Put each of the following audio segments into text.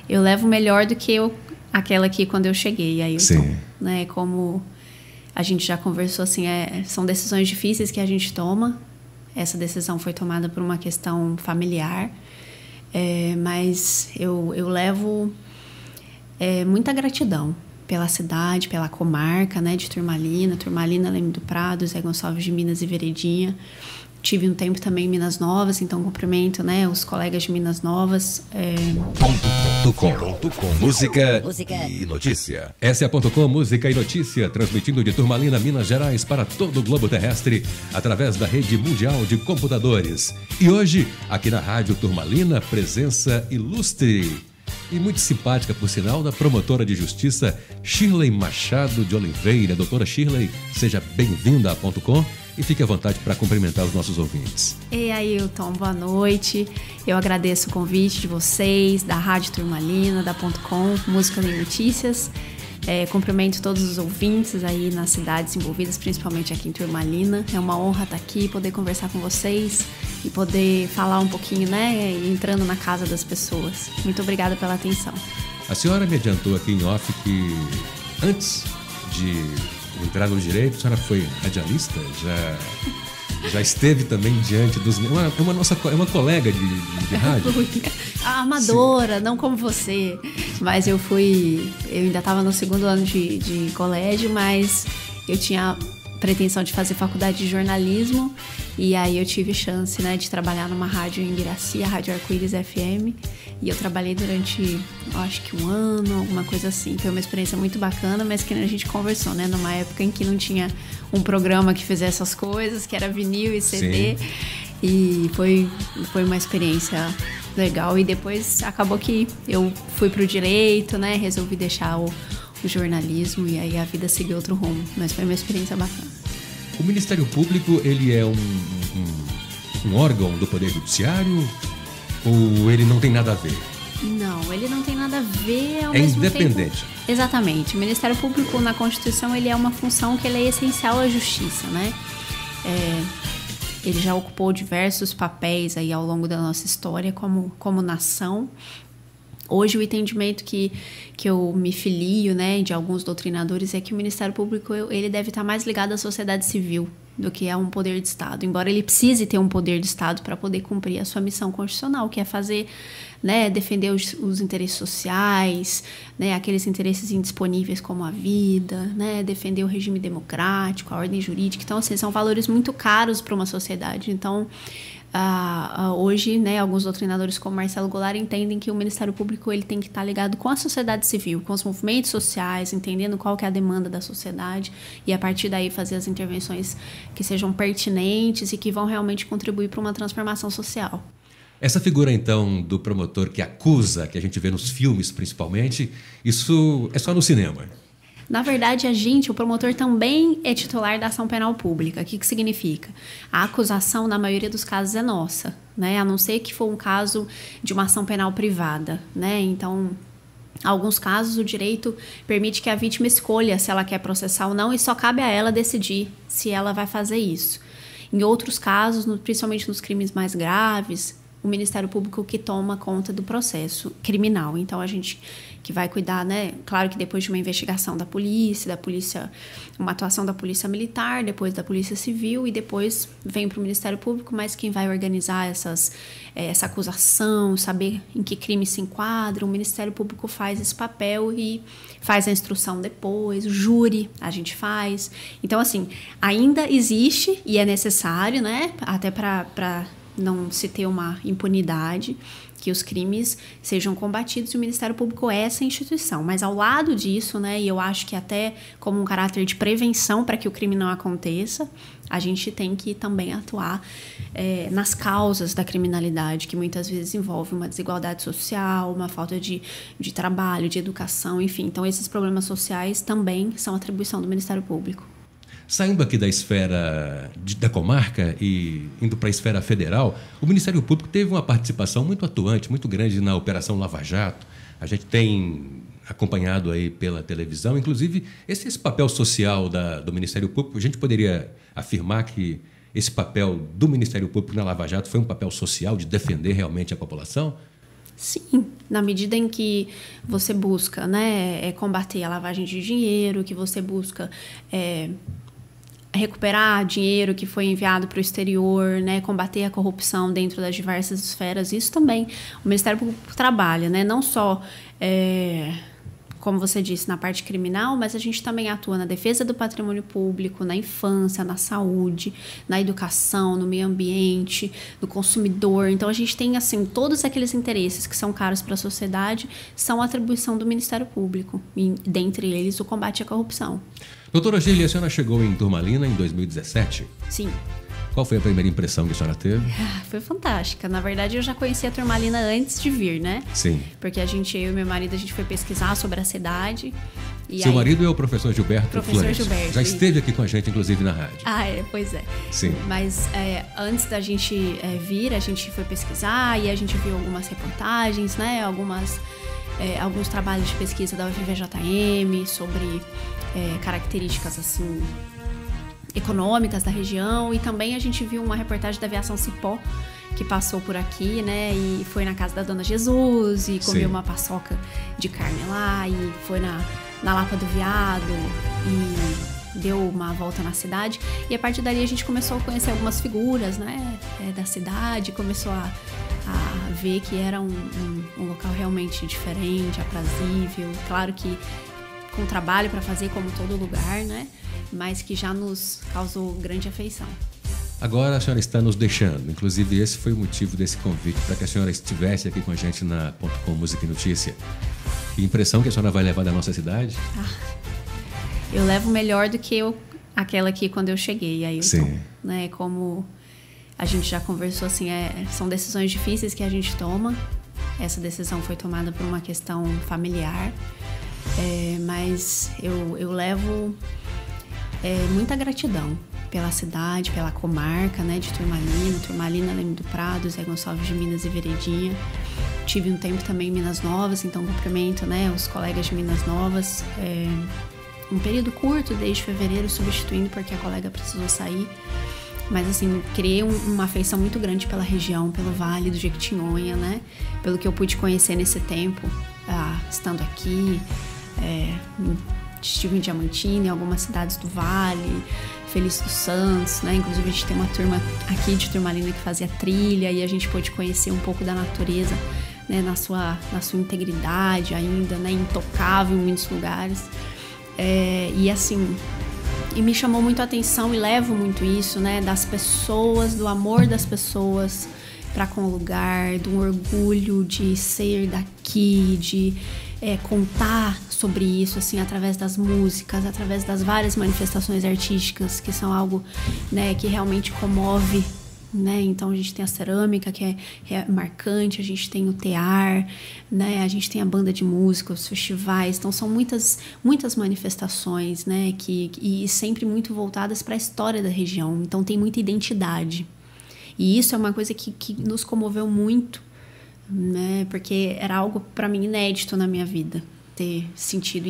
eu levo melhor do que aquela aqui quando eu cheguei. Aí, Sim. né, como a gente já conversou, assim, são decisões difíceis que a gente toma. Essa decisão foi tomada por uma questão familiar, mas eu levo muita gratidão pela cidade, pela comarca, né, de Turmalina, Leme do Prado, Zé Gonçalves de Minas e Veredinha. Tive um tempo também em Minas Novas, então cumprimento, né, os colegas de Minas Novas. Ponto com música e notícia. Essa é a Ponto com Música e Notícia, transmitindo de Turmalina, Minas Gerais, para todo o globo terrestre, através da rede mundial de computadores. E hoje, aqui na Rádio Turmalina, presença ilustre e muito simpática, por sinal, da promotora de justiça Shirley Machado de Oliveira. Doutora Shirley, seja bem-vinda a Ponto Com e fique à vontade para cumprimentar os nossos ouvintes. E aí, Ailton, boa noite. Eu agradeço o convite de vocês, da Rádio Turmalina, da Ponto Com, Música e Notícias. Cumprimento todos os ouvintes aí nas cidades envolvidas, principalmente aqui em Turmalina. É uma honra estar aqui, poder conversar com vocês e poder falar um pouquinho, né, entrando na casa das pessoas. Muito obrigada pela atenção. A senhora me adiantou aqui em off que antes de entrar no direito, a senhora foi radialista, já esteve também diante dos... É uma colega de rádio. A amadora, sim. Não como você. Mas eu ainda estava no segundo ano de colégio, mas eu tinha pretensão de fazer faculdade de jornalismo. E aí eu tive chance, né, de trabalhar numa rádio em Ibiraci, a Rádio Arco-Íris FM. E eu trabalhei durante, acho que 1 ano, alguma coisa assim. Foi uma experiência muito bacana, mas que a gente conversou, né? Numa época em que não tinha um programa que fizesse essas coisas, que era vinil e CD. Sim. E foi uma experiência legal. E depois acabou que eu fui pro direito, né? Resolvi deixar o jornalismo e aí a vida seguiu outro rumo. Mas foi uma experiência bacana. O Ministério Público, ele é um órgão do Poder Judiciário ou ele não tem nada a ver? Não, ele não tem nada a ver. É independente. Tempo, exatamente. O Ministério Público, na Constituição, ele é uma função que ele é essencial à justiça, né? Ele já ocupou diversos papéis aí ao longo da nossa história como nação. Hoje, o entendimento que eu me filio, né, de alguns doutrinadores é que o Ministério Público ele deve estar mais ligado à sociedade civil do que a um poder de Estado. Embora ele precise ter um poder de Estado para poder cumprir a sua missão constitucional, que é fazer, né, defender os interesses sociais, né, aqueles interesses indisponíveis como a vida, né, defender o regime democrático, a ordem jurídica. Então, assim, são valores muito caros para uma sociedade. Então, hoje, né, alguns doutrinadores como Marcelo Goulart entendem que o Ministério Público ele tem que estar ligado com a sociedade civil, com os movimentos sociais, entendendo qual que é a demanda da sociedade e a partir daí fazer as intervenções que sejam pertinentes e que vão realmente contribuir para uma transformação social. Essa figura, então, do promotor que acusa, que a gente vê nos filmes principalmente, isso é só no cinema? Na verdade, o promotor também é titular da ação penal pública. O que significa? A acusação, na maioria dos casos, é nossa, né? A não ser que for um caso de uma ação penal privada, né? Então, em alguns casos, o direito permite que a vítima escolha se ela quer processar ou não e só cabe a ela decidir se ela vai fazer isso. Em outros casos, principalmente nos crimes mais graves, o Ministério Público que toma conta do processo criminal. Então, a gente que vai cuidar, né? Claro que depois de uma investigação da polícia, uma atuação da polícia militar, depois da polícia civil e depois vem para o Ministério Público, mas quem vai organizar essa acusação, saber em que crime se enquadra, o Ministério Público faz esse papel e faz a instrução depois, o júri a gente faz. Então, assim, ainda existe e é necessário, né? Até para não se ter uma impunidade, que os crimes sejam combatidos e o Ministério Público é essa instituição. Mas ao lado disso, né, e eu acho que até como um caráter de prevenção para que o crime não aconteça, a gente tem que também atuar nas causas da criminalidade, que muitas vezes envolve uma desigualdade social, uma falta de trabalho, de educação, enfim. Então, esses problemas sociais também são atribuição do Ministério Público. Saindo aqui da esfera da comarca e indo para a esfera federal, o Ministério Público teve uma participação muito atuante, muito grande na Operação Lava Jato. A gente tem acompanhado aí pela televisão, inclusive esse papel social do Ministério Público, a gente poderia afirmar que esse papel do Ministério Público na Lava Jato foi um papel social de defender realmente a população? Sim, na medida em que você busca, né, combater a lavagem de dinheiro, que você busca recuperar dinheiro que foi enviado para o exterior, né, combater a corrupção dentro das diversas esferas, isso também o Ministério Público trabalha, né, não só como você disse, na parte criminal, mas a gente também atua na defesa do patrimônio público, na infância, na saúde, na educação, no meio ambiente, no consumidor. Então, a gente tem, assim, todos aqueles interesses que são caros para a sociedade são atribuição do Ministério Público, e dentre eles o combate à corrupção. Doutora Gília, a senhora chegou em Turmalina em 2017? Sim. Qual foi a primeira impressão que a senhora teve? Foi fantástica. Na verdade, eu já conhecia a Turmalina antes de vir, né? Sim. Porque eu e meu marido, a gente foi pesquisar sobre a cidade. E seu marido é o professor Gilberto Florencio. Gilberto. Já esteve aqui com a gente, inclusive, na rádio. Pois é. Sim. Mas antes da gente vir, a gente foi pesquisar e a gente viu algumas reportagens, né? Alguns trabalhos de pesquisa da UFVJM sobre características, assim, econômicas da região, e também a gente viu uma reportagem da Aviação Cipó que passou por aqui, né, e foi na casa da Dona Jesus e comeu uma paçoca de carne lá, e foi na Lapa do Veado e deu uma volta na cidade, e a partir dali a gente começou a conhecer algumas figuras, né, da cidade, começou a ver que era um local realmente diferente, aprazível, claro que com trabalho para fazer como todo lugar, né, mas que já nos causou grande afeição. Agora a senhora está nos deixando, inclusive esse foi o motivo desse convite, para que a senhora estivesse aqui com a gente na .com Música e Notícia. Que impressão que a senhora vai levar da nossa cidade? Eu levo melhor do que aquela aqui quando eu cheguei, aí né, como a gente já conversou, assim, são decisões difíceis que a gente toma. Essa decisão foi tomada por uma questão familiar, mas eu levo muita gratidão pela cidade, pela comarca, né, de Turmalina, Leme do Prado, Zé Gonçalves de Minas e Veredinha. Tive um tempo também em Minas Novas, então cumprimento, né, os colegas de Minas Novas. Um período curto, desde fevereiro, substituindo porque a colega precisou sair. Mas, assim, criei uma afeição muito grande pela região, pelo Vale do Jequitinhonha, né, pelo que eu pude conhecer nesse tempo, estando aqui. Estive em Diamantina, em algumas cidades do Vale, Feliz dos Santos, né? Inclusive a gente tem uma turma aqui de Turmalina que fazia trilha e a gente pôde conhecer um pouco da natureza, né? Na sua integridade ainda, né? Intocável em muitos lugares. E assim, me chamou muito a atenção e levo muito isso, né? Das pessoas, do amor das pessoas para com o lugar, do orgulho de ser daqui, de contar sobre isso, assim, através das músicas, através das várias manifestações artísticas, que são algo, né, que realmente comove, né? Então a gente tem a cerâmica, que é marcante, a gente tem o tear, né? A gente tem a banda de música, os festivais, então são muitas manifestações, né, e sempre muito voltadas para a história da região, então tem muita identidade. E isso é uma coisa que nos comoveu muito, né? Porque era algo para mim inédito na minha vida ter sentido.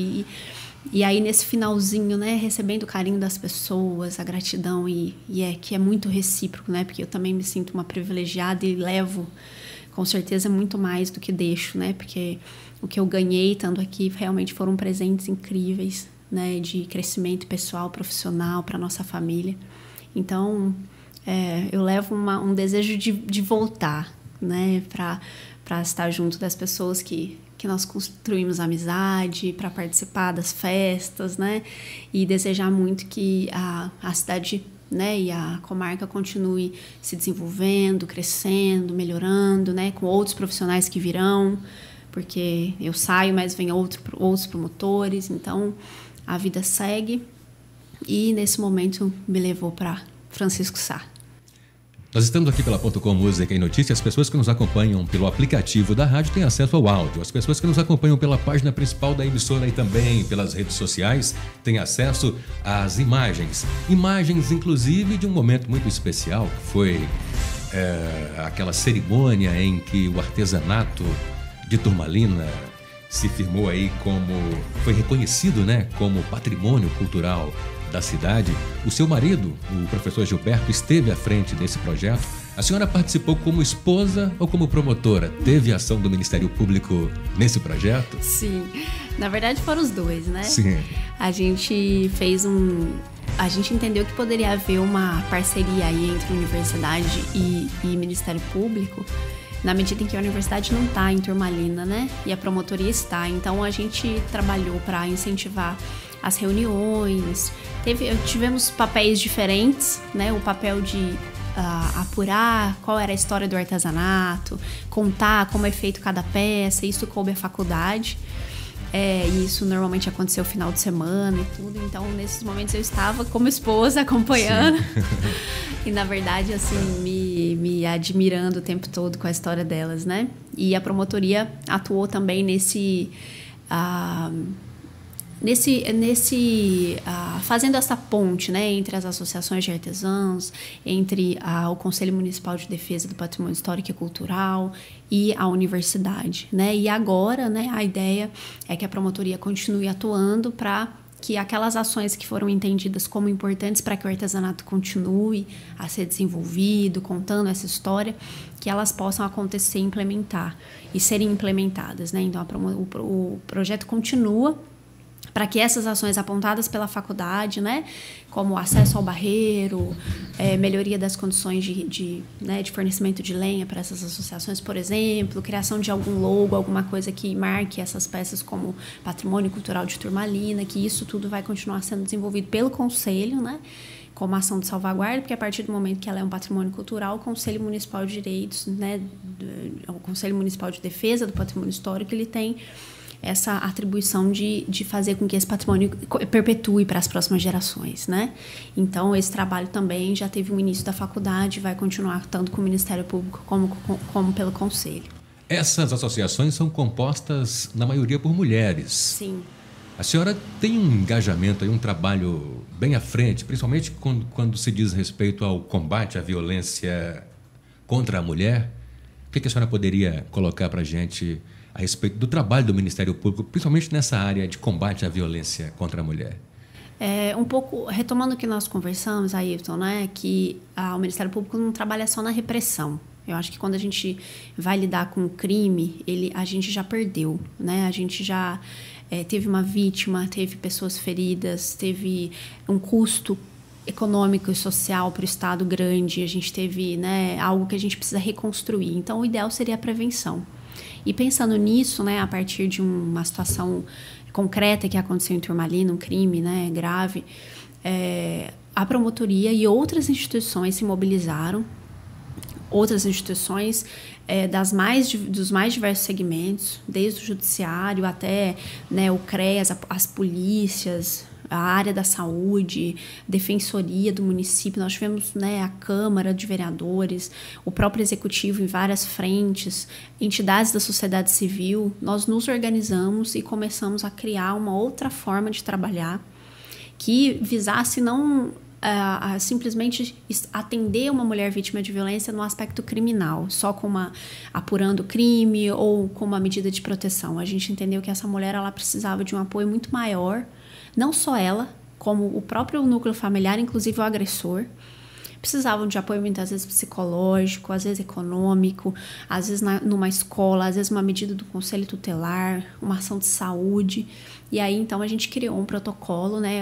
E aí nesse finalzinho, né, recebendo o carinho das pessoas, a gratidão, que é muito recíproco, né? Porque eu também me sinto uma privilegiada e levo com certeza muito mais do que deixo, né? Porque o que eu ganhei estando aqui realmente foram presentes incríveis, né, de crescimento pessoal, profissional para nossa família. Então eu levo um desejo de voltar, né, para estar junto das pessoas que nós construímos amizade, para participar das festas, né, e desejar muito que a cidade, né, e a comarca continue se desenvolvendo, crescendo, melhorando, né, com outros profissionais que virão, porque eu saio, mas vem outros promotores, então a vida segue, e nesse momento me levou para Francisco Sá. Nós estamos aqui pela .com Música e Notícia. As pessoas que nos acompanham pelo aplicativo da rádio têm acesso ao áudio. As pessoas que nos acompanham pela página principal da emissora e também pelas redes sociais têm acesso às imagens. Imagens, inclusive, de um momento muito especial, que foi aquela cerimônia em que o artesanato de Turmalina se firmou aí foi reconhecido, né, como patrimônio cultural da cidade. O seu marido, o professor Gilberto, esteve à frente desse projeto. A senhora participou como esposa ou como promotora? Teve ação do Ministério Público nesse projeto? Sim, na verdade foram os dois, né? Sim. A gente entendeu que poderia haver uma parceria aí entre universidade e Ministério Público, na medida em que a universidade não está em Turmalina, né? E a promotoria está. Então a gente trabalhou para incentivar as reuniões. Tivemos papéis diferentes, né? O papel de apurar qual era a história do artesanato, contar como é feito cada peça. Isso coube à faculdade. E isso normalmente aconteceu no final de semana e tudo. Então, nesses momentos eu estava como esposa acompanhando. E, na verdade, assim, me admirando o tempo todo com a história delas, né? E a promotoria atuou também fazendo essa ponte, né, entre as associações de artesãos, entre o Conselho Municipal de Defesa do Patrimônio Histórico e Cultural e a universidade, né? E agora, né, a ideia é que a promotoria continue atuando para que aquelas ações que foram entendidas como importantes para que o artesanato continue a ser desenvolvido, contando essa história, que elas possam acontecer e serem implementadas, né? Então, o projeto continua para que essas ações apontadas pela faculdade, né, como acesso ao barreiro, melhoria das condições de fornecimento de lenha para essas associações, por exemplo, criação de algum logo, alguma coisa que marque essas peças como patrimônio cultural de Turmalina, que isso tudo vai continuar sendo desenvolvido pelo Conselho, né, como ação de salvaguarda, porque a partir do momento que ela é um patrimônio cultural, o Conselho Municipal de Direitos, né, o Conselho Municipal de Defesa do Patrimônio Histórico, ele tem essa atribuição de fazer com que esse patrimônio perpetue para as próximas gerações, né? Então, esse trabalho também já teve um início da faculdade, vai continuar tanto com o Ministério Público como pelo Conselho. Essas associações são compostas, na maioria, por mulheres. Sim. A senhora tem um engajamento, um trabalho bem à frente, principalmente quando se diz respeito ao combate à violência contra a mulher. O que a senhora poderia colocar para a gente a respeito do trabalho do Ministério Público, principalmente nessa área de combate à violência contra a mulher? Um pouco, retomando o que nós conversamos, Ayrton, né, que o Ministério Público não trabalha só na repressão. Eu acho que quando a gente vai lidar com o crime, a gente já perdeu, né? A gente já teve uma vítima, teve pessoas feridas, teve um custo econômico e social para o Estado grande, a gente teve, né, algo que a gente precisa reconstruir. Então, o ideal seria a prevenção. E pensando nisso, né, a partir de uma situação concreta que aconteceu em Turmalina, um crime, né, grave, a promotoria e outras instituições se mobilizaram, outras instituições dos mais diversos segmentos, desde o judiciário até, né, o CREAS, as polícias, a área da saúde, defensoria do município. Nós tivemos, né, a Câmara de Vereadores, o próprio Executivo em várias frentes, entidades da sociedade civil. Nós nos organizamos e começamos a criar uma outra forma de trabalhar que visasse não simplesmente atender uma mulher vítima de violência no aspecto criminal, só apurando crime ou com uma medida de proteção. A gente entendeu que essa mulher ela precisava de um apoio muito maior, não só ela, como o próprio núcleo familiar, inclusive o agressor, precisavam de apoio muitas vezes psicológico, às vezes econômico, às vezes numa escola, às vezes uma medida do conselho tutelar, uma ação de saúde. E aí, então, a gente criou um protocolo, né,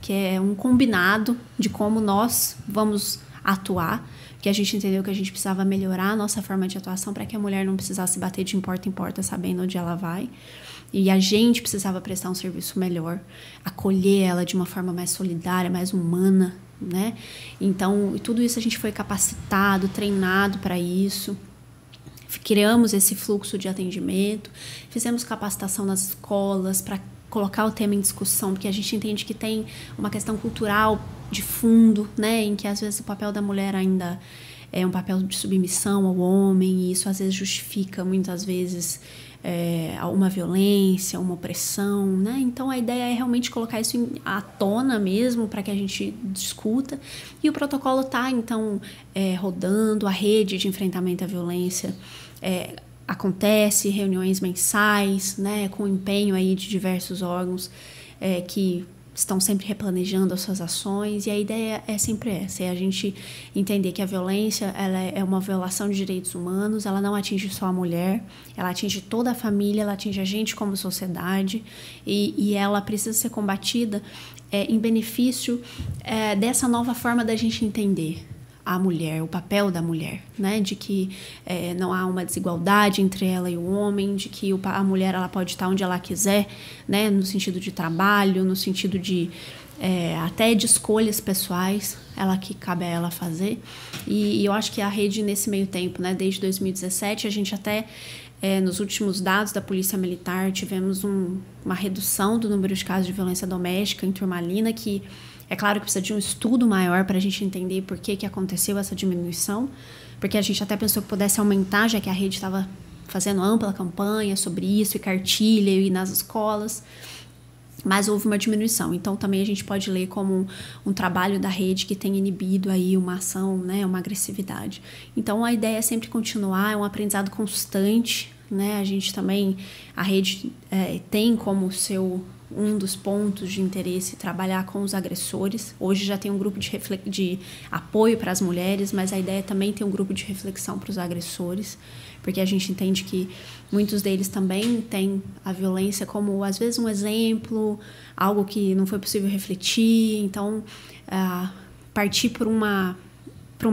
que é um combinado de como nós vamos atuar, que a gente entendeu que a gente precisava melhorar a nossa forma de atuação para que a mulher não precisasse bater de porta em porta sabendo onde ela vai. E a gente precisava prestar um serviço melhor, acolher ela de uma forma mais solidária, mais humana, né? Então, tudo isso a gente foi capacitado, treinado para isso. Criamos esse fluxo de atendimento, fizemos capacitação nas escolas para colocar o tema em discussão, porque a gente entende que tem uma questão cultural de fundo, né, em que às vezes o papel da mulher ainda é um papel de submissão ao homem, e isso às vezes justifica muitas vezes uma violência, uma opressão, né? Então a ideia é realmente colocar isso à tona mesmo para que a gente discuta, e o protocolo está então rodando, a rede de enfrentamento à violência acontece, reuniões mensais, né, com empenho aí de diversos órgãos que estão sempre replanejando as suas ações, e a ideia é sempre essa, é a gente entender que a violência ela é uma violação de direitos humanos, ela não atinge só a mulher, ela atinge toda a família, ela atinge a gente como sociedade, e ela precisa ser combatida em benefício dessa nova forma da gente entender a mulher, o papel da mulher, né? De que não há uma desigualdade entre ela e o homem, de que a mulher ela pode estar onde ela quiser, né? No sentido de trabalho, no sentido de até de escolhas pessoais, ela que cabe a ela fazer. E eu acho que a rede nesse meio tempo, né? Desde 2017, a gente até nos últimos dados da Polícia Militar tivemos uma redução do número de casos de violência doméstica em Turmalina, que é claro que precisa de um estudo maior para a gente entender por que aconteceu essa diminuição, porque a gente até pensou que pudesse aumentar, já que a rede estava fazendo ampla campanha sobre isso, e cartilha, e nas escolas, mas houve uma diminuição. Então, também a gente pode ler como um trabalho da rede que tem inibido aí uma ação, né, uma agressividade. Então, a ideia é sempre continuar, é um aprendizado constante, né? A gente também, a rede tem como um dos pontos de interesse trabalhar com os agressores. Hoje já tem um grupo de apoio para as mulheres, mas a ideia é também ter um grupo de reflexão para os agressores, porque a gente entende que muitos deles também têm a violência como, às vezes, um exemplo, algo que não foi possível refletir. Então, partir por uma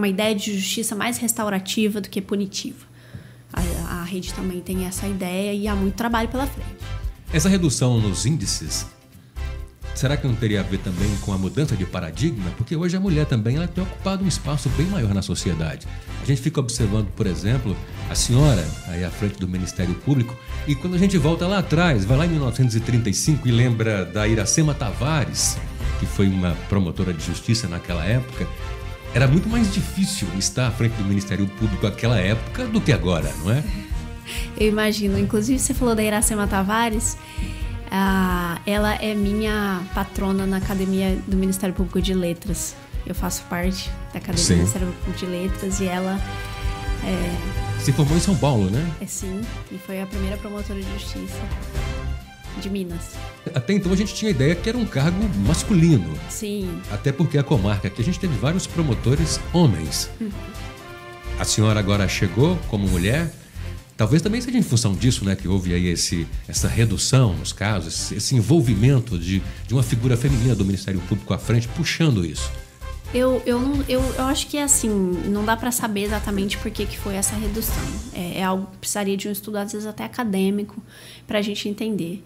ideia de justiça mais restaurativa do que punitiva. A rede também tem essa ideia e há muito trabalho pela frente. Essa redução nos índices, será que não teria a ver também com a mudança de paradigma? Porque hoje a mulher também ela tem ocupado um espaço bem maior na sociedade. A gente fica observando, por exemplo, a senhora aí à frente do Ministério Público, e quando a gente volta lá atrás, vai lá em 1935 e lembra da Iracema Tavares, que foi uma promotora de justiça naquela época, era muito mais difícil estar à frente do Ministério Público naquela época do que agora, não é? Eu imagino. Inclusive, você falou da Iracema Tavares. Ela é minha patrona na Academia do Ministério Público de Letras. Eu faço parte da Academia do Ministério Público de Letras e ela... Se formou em São Paulo, né? Sim, e foi a primeira promotora de justiça de Minas. Até então a gente tinha a ideia que era um cargo masculino. Sim. Até porque a comarca aqui a gente teve vários promotores homens. A senhora agora chegou como mulher. Talvez também seja em função disso, né, que houve aí essa redução nos casos, esse envolvimento de uma figura feminina do Ministério Público à frente, puxando isso. Eu acho que assim, não dá para saber exatamente por que foi essa redução. É algo que precisaria de um estudo, às vezes até acadêmico, para a gente entender.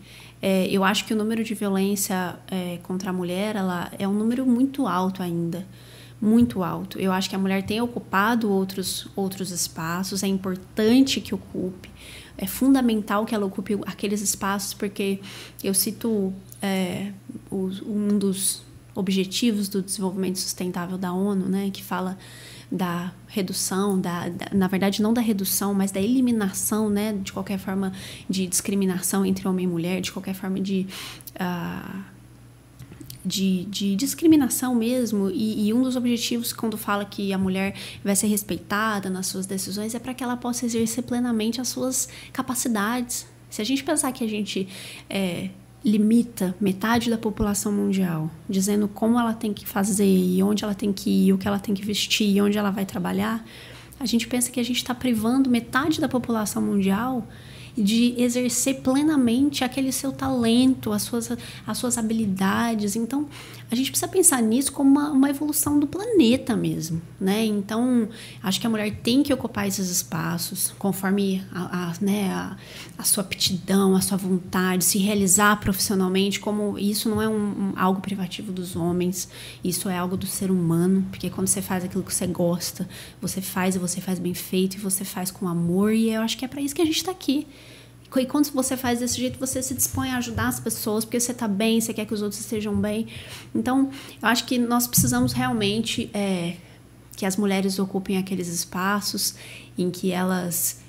Eu acho que o número de violência contra a mulher ela é um número muito alto ainda. Muito alto. Eu acho que a mulher tem ocupado outros espaços, é importante que ocupe, é fundamental que ela ocupe aqueles espaços, porque eu cito um dos objetivos do desenvolvimento sustentável da ONU, né, que fala da redução, na verdade não da redução, mas da eliminação, né, de qualquer forma de discriminação entre homem e mulher, de qualquer forma de discriminação mesmo, e um dos objetivos quando fala que a mulher vai ser respeitada nas suas decisões é para que ela possa exercer plenamente as suas capacidades. Se a gente pensar que a gente limita metade da população mundial, dizendo como ela tem que fazer, e onde ela tem que ir, o que ela tem que vestir, e onde ela vai trabalhar, a gente pensa que a gente está privando metade da população mundial de exercer plenamente aquele seu talento, as suas habilidades. Então, a gente precisa pensar nisso como uma evolução do planeta mesmo, né? Então, acho que a mulher tem que ocupar esses espaços conforme a sua aptidão, a sua vontade, se realizar profissionalmente, como isso não é algo privativo dos homens, isso é algo do ser humano, porque quando você faz aquilo que você gosta, você faz e você faz bem feito, e você faz com amor, e eu acho que é para isso que a gente está aqui. E quando você faz desse jeito, você se dispõe a ajudar as pessoas, porque você está bem, você quer que os outros estejam bem. Então, eu acho que nós precisamos realmente que as mulheres ocupem aqueles espaços em que elas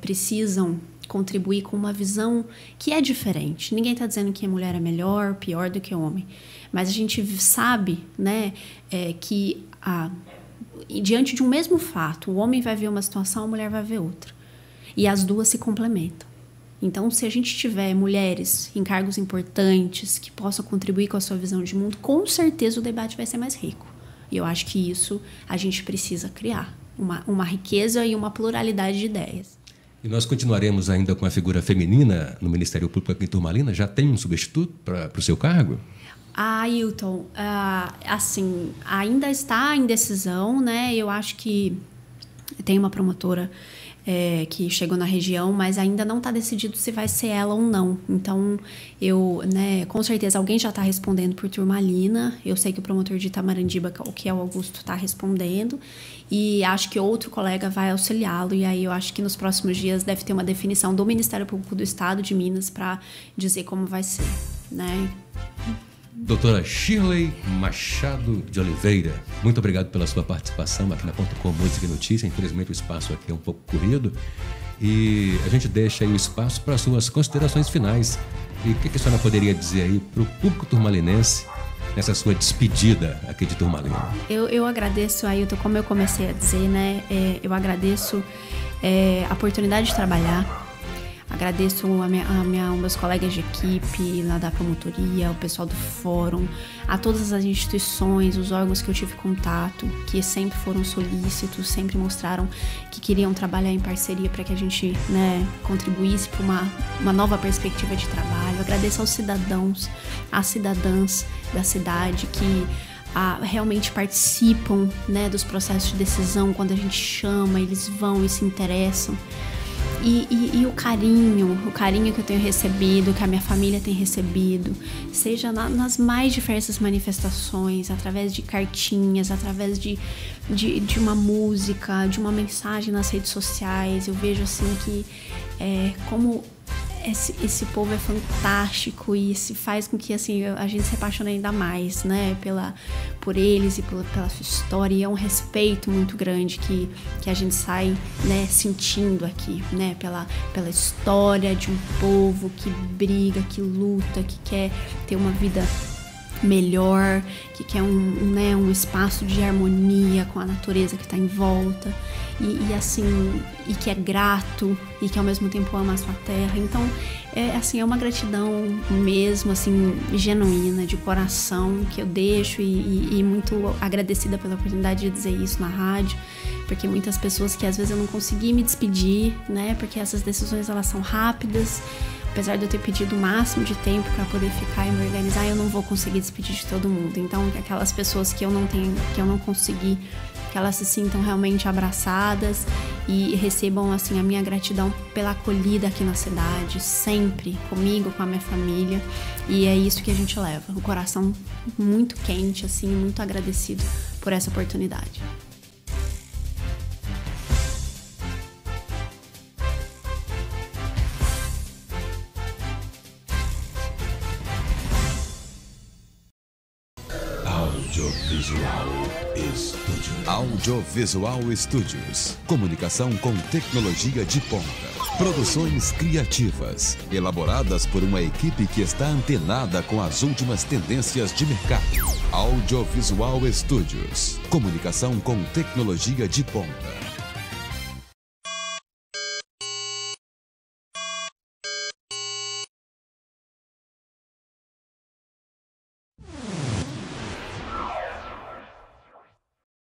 precisam contribuir com uma visão que é diferente. Ninguém está dizendo que a mulher é melhor, pior do que o homem. Mas a gente sabe, né, que diante de um mesmo fato, o homem vai ver uma situação, a mulher vai ver outra. E as duas se complementam. Então, se a gente tiver mulheres em cargos importantes que possam contribuir com a sua visão de mundo, com certeza o debate vai ser mais rico. E eu acho que isso a gente precisa criar, uma riqueza e uma pluralidade de ideias. E nós continuaremos ainda com a figura feminina no Ministério Público aqui em Turmalina? Já tem um substituto para o seu cargo? Ailton, assim, ainda está em decisão, né? Eu acho que tem uma promotora que chegou na região, mas ainda não está decidido se vai ser ela ou não. Então, com certeza alguém já está respondendo por Turmalina. Eu sei que o promotor de Itamarandiba, que é o Augusto, está respondendo. E acho que outro colega vai auxiliá-lo. E aí eu acho que nos próximos dias deve ter uma definição do Ministério Público do Estado de Minas para dizer como vai ser, né? Doutora Shirley Machado de Oliveira, muito obrigado pela sua participação aqui na .com Música e Notícia. Infelizmente o espaço aqui é um pouco corrido e a gente deixa aí o espaço para suas considerações finais. E o que a senhora poderia dizer aí para o público turmalinense nessa sua despedida aqui de Turmalina? Eu agradeço, Ailton, como eu comecei a dizer, né? Eu agradeço a oportunidade de trabalhar. Agradeço meus colegas de equipe lá da promotoria, o pessoal do fórum, a todas as instituições, os órgãos que eu tive contato, que sempre foram solícitos, sempre mostraram que queriam trabalhar em parceria para que a gente, né, contribuísse para uma nova perspectiva de trabalho. Agradeço aos cidadãos, às cidadãs da cidade que realmente participam, né, dos processos de decisão. Quando a gente chama, eles vão e se interessam. E o carinho que eu tenho recebido, que a minha família tem recebido, seja nas mais diversas manifestações, através de cartinhas, através de uma música, de uma mensagem nas redes sociais. Eu vejo assim que como esse povo é fantástico e se faz com que assim, a gente se apaixone ainda mais, né, por eles e pela sua história. E é um respeito muito grande que a gente sai, né, sentindo aqui, né, pela história de um povo que briga, que luta, que quer ter uma vida melhor, que quer um espaço de harmonia com a natureza que está em volta. E que é grato e que ao mesmo tempo ama a sua terra. Então, é uma gratidão mesmo, assim, genuína, de coração, que eu deixo e muito agradecida pela oportunidade de dizer isso na rádio, porque muitas pessoas que às vezes eu não consegui me despedir, né, porque essas decisões elas são rápidas. Apesar de eu ter pedido o máximo de tempo para poder ficar e me organizar, eu não vou conseguir despedir de todo mundo. Então, aquelas pessoas que eu não consegui, que elas se sintam realmente abraçadas e recebam assim a minha gratidão pela acolhida aqui na cidade, sempre comigo, com a minha família. E é isso que a gente leva, o coração muito quente, assim, muito agradecido por essa oportunidade. Audiovisual Studios. Comunicação com tecnologia de ponta. Produções criativas, elaboradas por uma equipe que está antenada com as últimas tendências de mercado. Audiovisual Studios. Comunicação com tecnologia de ponta.